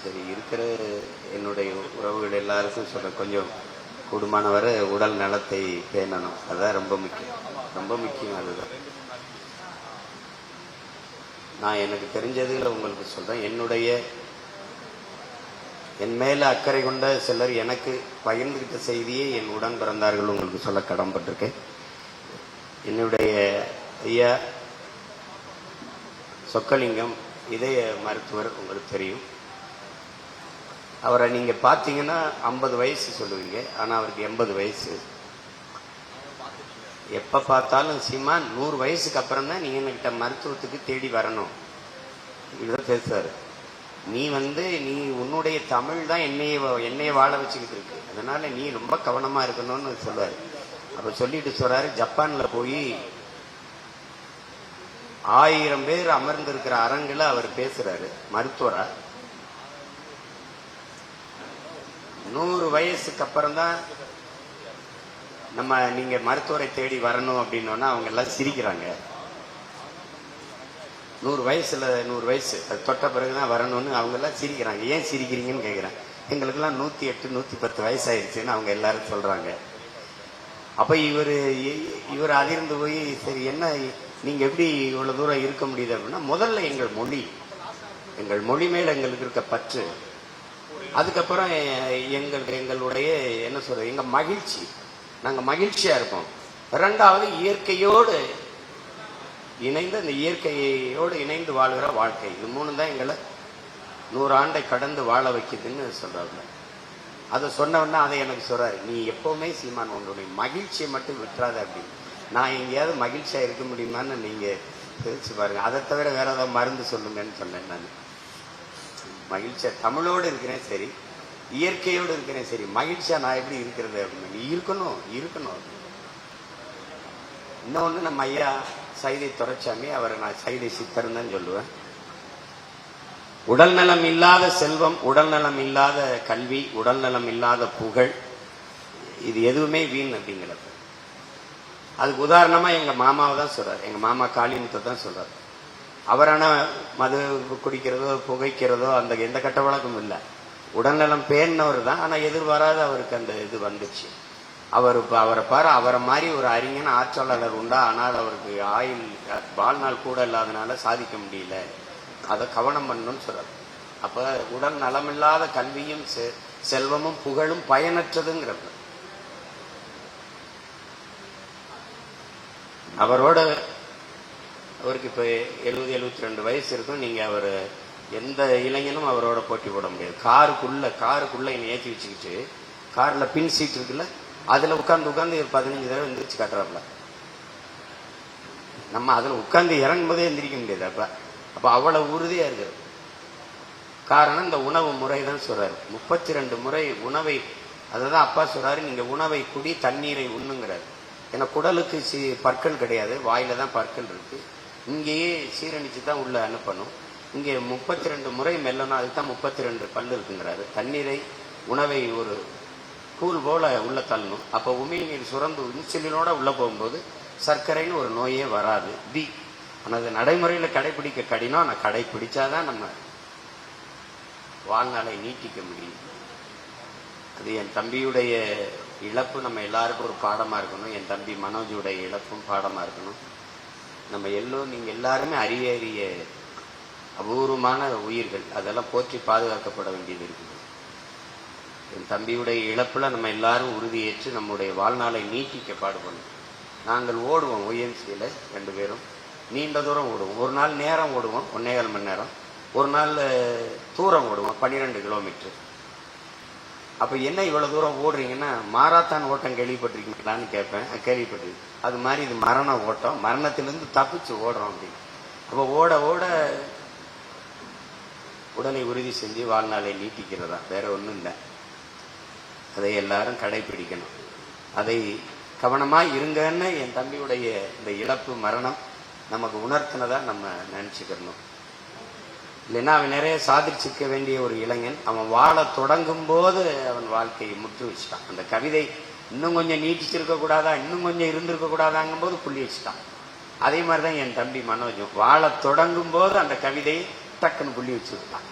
சரி, இருக்கிற என்னுடைய உறவுகள் எல்லாருக்கும் சொல்ல, கொஞ்சம் கூடுமானவரை உடல் நலத்தை பேணணும். அதுதான் ரொம்ப முக்கியம், ரொம்ப முக்கியம். அதுதான் நான் எனக்கு தெரிஞ்சதுல உங்களுக்கு சொல்றேன். என் மேல அக்கறை கொண்ட சிலர் எனக்கு பகிர்ந்துகிட்ட செய்தியை என் உடன் பிறந்தார்கள் உங்களுக்கு சொல்ல கடன்பட்டிருக்கேன். என்னுடைய ஐயா சொக்கலிங்கம் இதய மருத்துவர், உங்களுக்கு தெரியும். அவரை நீங்க பாத்தீங்கன்னா 50 வயசு சொல்லுவீங்க, ஆனா அவருக்கு 80 வயசு. எப்ப பார்த்தாலும் சீமா 100 வயசுக்கு அப்புறம் தான் நீங்க என்கிட்ட மருத்துவத்துக்கு தேடி வரணும் இப்படிதான் பேசுறாரு. நீ உன்னுடைய தமிழ் தான் என்னைய வாழ வச்சுக்கிட்டு இருக்கு, அதனால நீ ரொம்ப கவனமா இருக்கணும்னு சொல்றாரு. அப்ப சொல்லிட்டு சொல்றாரு, ஜப்பான்ல போய் 1000 பேர் அமர்ந்திருக்கிற அரங்குல அவர் பேசுறாரு மருத்துவரா. 100 வயசுக்கு அப்புறம் தான் நீங்க மருத்துவரை தேடி வரணும் அப்படின்னா அவங்க எல்லாம் சிரிக்கிறாங்க. 100 வயசு அது தொட்ட பிறகுதான் வரணும்னு அவங்க எல்லாம் சிரிக்கிறாங்க. ஏன் சிரிக்கிறீங்கன்னு கேட்கிறேன். எங்களுக்கெல்லாம் 108 110 வயசு ஆயிடுச்சுன்னு அவங்க எல்லாரும் சொல்றாங்க. அப்ப இவர் அதிர்ந்து போய், சரி என்ன நீங்க எப்படி இவ்வளவு தூரம் இருக்க முடியுது அப்படின்னா, முதல்ல எங்கள் மொழி மேல எங்களுக்கு இருக்க பற்று, அதுக்கப்புறம் எங்களுடைய என்ன சொல்றது, எங்க மகிழ்ச்சி, நாங்க மகிழ்ச்சியா இருப்போம். இரண்டாவது இயற்கையோடு இணைந்து வாழ்கிற வாழ்க்கை. இது 3 தான் எங்களை 100 ஆண்டை கடந்து வாழ வைக்குதுன்னு சொல்றாங்க. அதை சொன்னவன்னா அதை எனக்கு சொல்றாரு, நீ எப்பவுமே சீமான் உன்னுடைய மகிழ்ச்சியை மட்டும் விட்டுறாத அப்படின்னு. நான் எங்கேயாவது மகிழ்ச்சியா இருக்க முடியுமான்னு நீங்க தெரிச்சு பாருங்க. அதை தவிர வேற ஏதாவது மருந்து சொல்லுங்கன்னு சொன்னேன். நான் மகிழ்ச்சியா தமிழோடு இருக்கிறேன் சரி, இயற்கையோடு இருக்கிறேன் சரி, மகிழ்ச்சியா நான் எப்படி இருக்கிறது அப்படின்னு. நீ இருக்கணும். இன்னொன்னு நம்ம ஐயா சைதை துரைச்சாமி, அவரை நான் சைதை சித்தர்ன்னு தான் சொல்லுவேன். உடல் நலம் இல்லாத செல்வம், உடல் நலம் இல்லாத கல்வி, உடல் நலம் இல்லாத புகழ், இது எதுவுமே வீண் அப்படிங்கிறது. அதுக்கு உதாரணமா எங்க மாமாவை தான் சொல்றாரு. எங்க மாமா காளிமுத்தை தான் சொல்றாரு. அவரான மது குடிக்கிறதோ புகைக்கிறதோ அந்த எந்த கட்ட வழக்கம் இல்லை. உடல்நலம் பேணினவர் தான், ஆனா எதிர்பாராத அவருக்கு அந்த இது வந்துச்சு. அவரை பாரு, அவரை மாதிரி ஒரு அறிஞன் ஆட்சியாளர் உண்டா, ஆனால் அவருக்கு வாழ்நாள் கூட இல்லாதனால சாதிக்க முடியல. அதை கவனம் பண்ணணும்னு சொல்றாரு. அப்ப உடல் நலமில்லாத கல்வியும் செல்வமும் புகழும் பயனற்றதுங்கிறது. அவருக்கு இப்ப 70-72 வயசு இருக்கும். நீங்க எந்த இளைஞனும் அவரோட போட்டி போட முடியாது. காருக்குள்ள என்னை ஏற்றி வச்சுக்கிட்டு, கார்ல பின் சீட் இருக்குல்ல, அதுல உட்கார்ந்து 15 தடவை எந்திரிச்சு காட்டுறாப்புல. நம்ம அதுல உட்கார்ந்து இறங்கும் போதே எந்திரிக்க முடியாது. அப்ப அவ்வளவு உறுதியா இருக்கிறது. காரணம் இந்த உணவு முறை தான் சொல்றாரு. 32 முறை உணவை, அதுதான் அப்பா சொல்றாரு, நீங்க உணவை குடி, தண்ணீரை உண்ணுங்கிறாரு. ஏன்னா குடலுக்கு பற்கள் கிடையாது, வாயில தான் பற்கள் இருக்கு. இங்கேயே சீரணிச்சு தான் உள்ள அனுப்பணும். இங்கே 32 முறை மெல்லணும், அதுதான் 32 பல்லு இருக்குங்கிறாரு. தண்ணீரை உணவை ஒரு கூழ் போல உள்ள தள்ளணும். அப்ப உமிழ்நீர் சுரந்து இன்சுலினோட உள்ள போகும்போது சர்க்கரைன்னு ஒரு நோயே வராது. ஆனா அது நடைமுறையில கடைபிடிக்க கடினம். ஆனா கடைபிடிச்சாதான் நம்ம வாழ்நாளை நீட்டிக்க முடியும். அது என் தம்பியுடைய இழப்பு நம்ம எல்லாருக்கும் ஒரு பாடமா இருக்கணும். என் தம்பி மனோஜுடைய இழப்பும் பாடமா இருக்கணும். நீங்க எல்லாருமே அரிய அபூர்வமான உயிர்கள், அதெல்லாம் போற்றி பாதுகாக்கப்பட வேண்டியது இருக்குது. என் தம்பியுடைய இழப்புல நம்ம எல்லாரும் உறுதியேற்று நம்முடைய வாழ்நாளை நீட்டிக்க பாடுபடணும். நாங்கள் ஓடுவோம் OMCல 2 பேரும் நீண்ட தூரம் ஓடுவோம். ஒரு நாள் நேரம் ஓடுவோம் 1.25 மணி நேரம், ஒரு நாள் தூரம் ஓடுவோம் 12 கிலோமீட்டர். அப்ப என்ன இவ்வளவு தூரம் ஓடுறீங்கன்னா, மாராத்தான் ஓட்டம் கேள்விப்பட்டிருக்கீங்களான்னு கேட்பேன். கேள்விப்பட்டிருக்கேன். அது மாதிரி இது மரண ஓட்டம், மரணத்திலிருந்து தப்பிச்சு ஓடுறோம் அப்படின்னு. அப்ப ஓட ஓட உடலை உறுதி செஞ்சு வாழ்நாளை நீட்டிக்கிறதா, வேற ஒண்ணும் இல்லை. அதை எல்லாரும் கடைபிடிக்கணும். அதை கவனமா இருங்கன்னு என் தம்பியுடைய இந்த இழப்பு மரணம் நமக்கு உணர்த்தினதா நம்ம நினைச்சுக்கணும். இல்லைன்னா அவன் நிறைய சாதிச்சிருக்க வேண்டிய ஒரு இளைஞன். அவன் வாழ தொடங்கும் போது அவன் வாழ்க்கையை முற்று வச்சுட்டான். அந்த கவிதை இன்னும் கொஞ்சம் நீட்டிச்சிருக்க கூடாதா, இன்னும் கொஞ்சம் இருந்திருக்க கூடாதாங்கும் போது புள்ளி வச்சுட்டான். அதே மாதிரிதான் என் தம்பி மனோஜும் வாழ தொடங்கும் போது அந்த கவிதையை டக்குன்னு புள்ளி வச்சு விட்டான்.